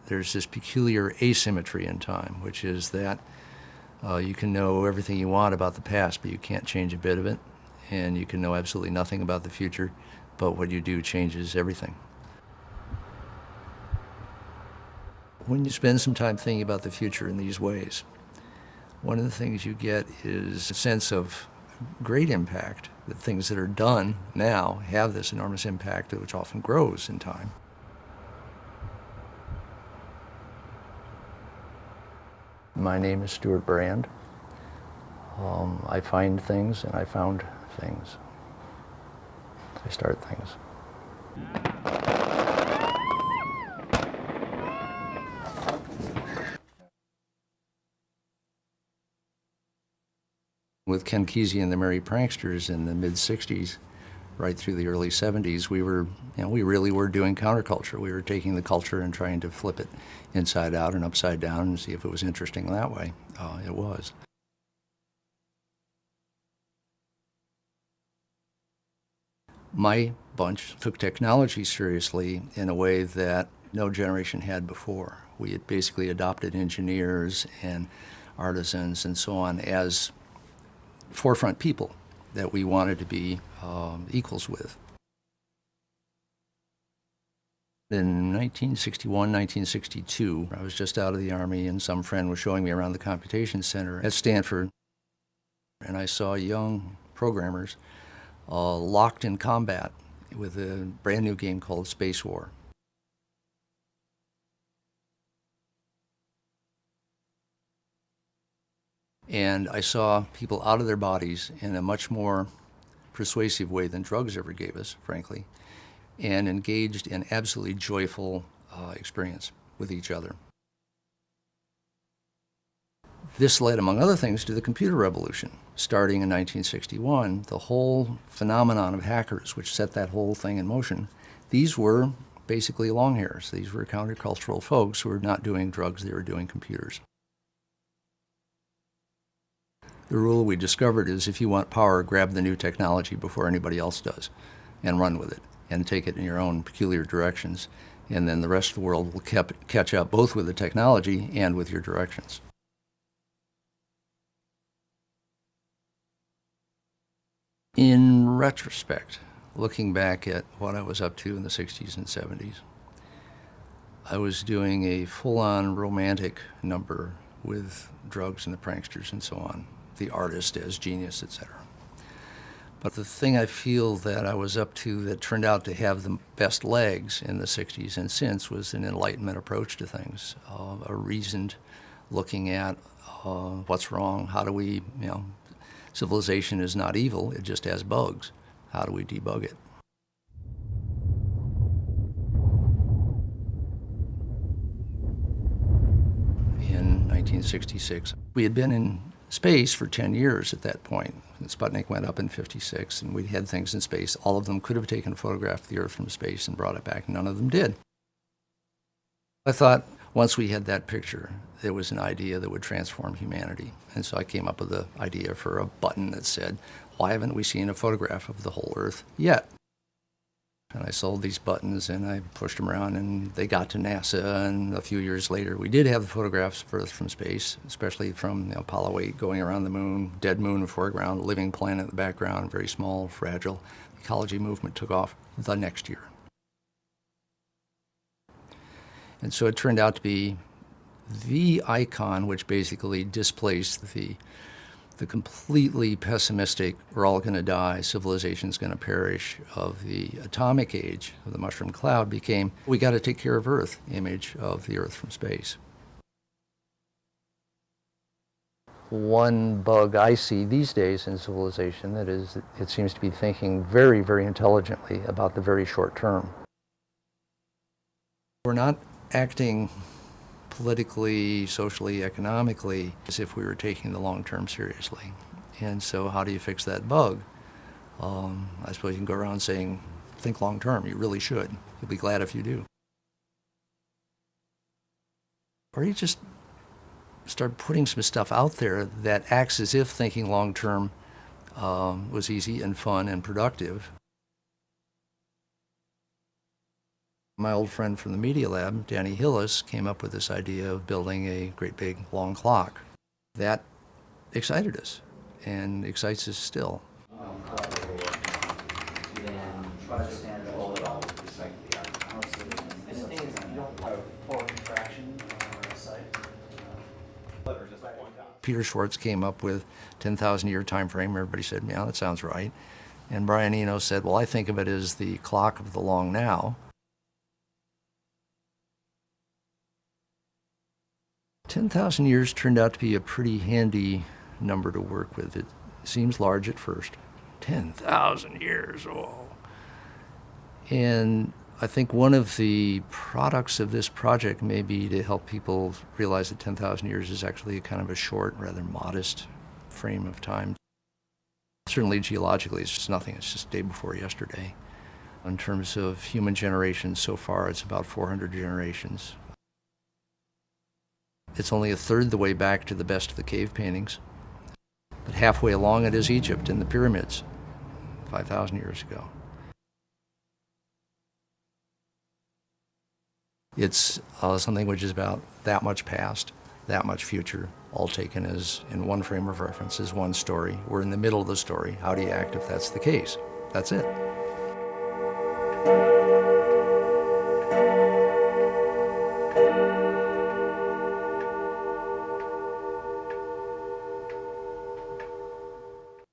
There's this peculiar asymmetry in time, which is that you can know everything you want about the past, but you can't change a bit of it. And you can know absolutely nothing about the future, but what you do changes everything. When you spend some time thinking about the future in these ways, one of the things you get is a sense of great impact, that things that are done now have this enormous impact, which often grows in time. My name is Stewart Brand. I find things and I found things. I start things. With Ken Kesey and the Merry Pranksters in the mid-'60s, right through the early '70s, we really were doing counterculture. We were taking the culture and trying to flip it inside out and upside down and see if it was interesting that way. It was. My bunch took technology seriously in a way that no generation had before. We had basically adopted engineers and artisans and so on as forefront people that we wanted to be equals with. In 1961, 1962, I was just out of the Army and some friend was showing me around the computation center at Stanford, and I saw young programmers locked in combat with a brand new game called Space War. And I saw people out of their bodies in a much more persuasive way than drugs ever gave us, frankly, and engaged in absolutely joyful experience with each other. This led, among other things, to the computer revolution. Starting in 1961, the whole phenomenon of hackers, which set that whole thing in motion, these were basically long hairs. These were countercultural folks who were not doing drugs, they were doing computers. The rule we discovered is if you want power, grab the new technology before anybody else does and run with it and take it in your own peculiar directions. And then the rest of the world will catch up both with the technology and with your directions. In retrospect, looking back at what I was up to in the 60s and 70s, I was doing a full-on romantic number with drugs and the pranksters and so on, the artist as genius, etc. But the thing I feel that I was up to that turned out to have the best legs in the 60s and since was an Enlightenment approach to things, a reasoned looking at what's wrong, how do we, civilization is not evil, it just has bugs. How do we debug it? In 1966, we had been in space for 10 years at that point. Sputnik went up in '56, and we had things in space. All of them could have taken a photograph of the Earth from space and brought it back. None of them did. I thought once we had that picture, there was an idea that would transform humanity. And so I came up with the idea for a button that said, why haven't we seen a photograph of the whole Earth yet? And I sold these buttons and I pushed them around and they got to NASA, and a few years later we did have the photographs of Earth from space, especially from Apollo 8 going around the moon, dead moon in the foreground, living planet in the background, very small, fragile. The ecology movement took off the next year. And so it turned out to be the icon which basically displaced the completely pessimistic, we're all going to die, civilization's going to perish of the atomic age of the mushroom cloud became, we got to take care of Earth image of the Earth from space. One bug I see these days in civilization, that is, it seems to be thinking very, very intelligently about the very short term. We're not acting politically, socially, economically, as if we were taking the long term seriously. And so how do you fix that bug? I suppose you can go around saying, think long term, you really should. You'll be glad if you do. Or you just start putting some stuff out there that acts as if thinking long term was easy and fun and productive. My old friend from the Media Lab, Danny Hillis, came up with this idea of building a great big long clock. That excited us and excites us still. Peter Schwartz came up with 10,000 year time frame. Everybody said, yeah, that sounds right. And Brian Eno said, well, I think of it as the clock of the long now. 10,000 years turned out to be a pretty handy number to work with. It seems large at first. 10,000 years, oh. And I think one of the products of this project may be to help people realize that 10,000 years is actually a kind of a short, rather modest frame of time. Certainly geologically, it's just nothing. It's just day before yesterday. In terms of human generations, so far it's about 400 generations. It's only a third the way back to the best of the cave paintings. But halfway along it is Egypt and the pyramids, 5,000 years ago. It's something which is about that much past, that much future, all taken as in one frame of reference, as one story. We're in the middle of the story. How do you act if that's the case? That's it.